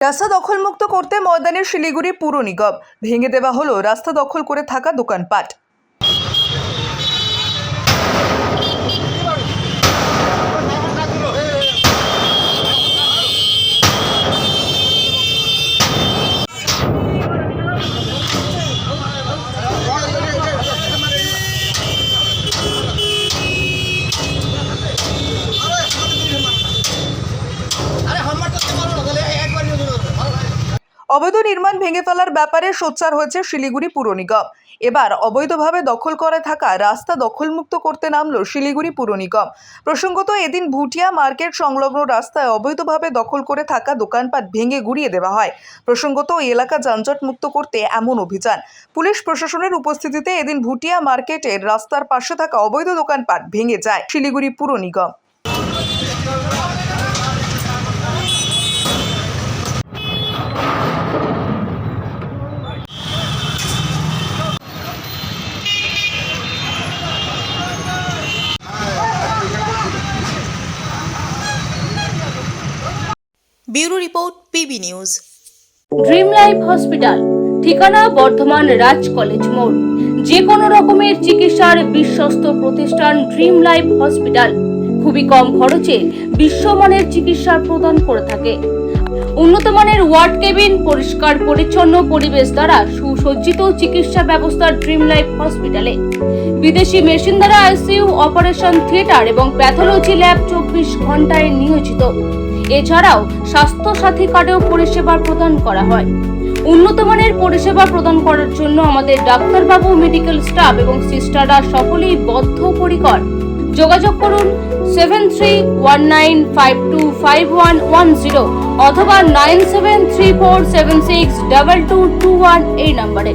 রাস্তা দখলমুক্ত করতে ময়দানে শিলিগুড়ি পুর নিগম ভেঙে দেওয়া হলো রাস্তা দখল করে থাকা দোকানপাট। অবৈধ নির্মাণ ভেঙে ফেলার ব্যাপারে সোচ্চার হয়েছে শিলিগুড়ি পুর নিগম। এবার অবৈধভাবে দখল করে থাকা রাস্তা দখলমুক্ত করতে নামলো শিলিগুড়ি পুর নিগম। প্রসঙ্গত, এদিন ভুটিয়া মার্কেট সংলগ্ন রাস্তায় অবৈধভাবে দখল করে থাকা দোকানপাট ভেঙে গুড়িয়ে দেওয়া হয়। প্রসঙ্গত, ওই এলাকা যানজট মুক্ত করতে এমন অভিযান। পুলিশ প্রশাসনের উপস্থিতিতে এদিন ভুটিয়া মার্কেটের রাস্তার পাশে থাকা অবৈধ দোকানপাট ভেঙে যায় শিলিগুড়ি পুর নিগম। Bureau report PB news. Dream life hospital, ঠিকানা বর্ধমান রাজ কলেজ মোড়। যে কোনো রকমের চিকিৎসার বিশ্বস্ত প্রতিষ্ঠান ড্রিম লাইফ হসপিটাল খুবই কম খরচে বিশ্বমানের চিকিৎসা প্রদান করে থাকে। উন্নত মানের ওয়ার্ড কেবিন, পরিষ্কার পরিচ্ছন্ন পরিবেশ দ্বারা সুসজ্জিত চিকিৎসা ব্যবস্থা ড্রিম লাইফ হসপিটালে। বিদেশি মেশিন দ্বারা আইসিইউ, অপারেশন থিয়েটার এবং প্যাথোলজি ল্যাব 24 ঘন্টায় নিয়োজিত। এছাড়াও স্বাস্থ্য সাথী কার্ডেও পরিষেবা প্রদান করা হয়। উন্নত মানের পরিষেবা প্রদান করার জন্য আমাদের ডাক্তারবাবু, মেডিকেল স্টাফ এবং সিস্টাররা সকলেই বদ্ধপরিকর। যোগাযোগ করুন 7319525110 অথবা 9734762221 এই নম্বরে।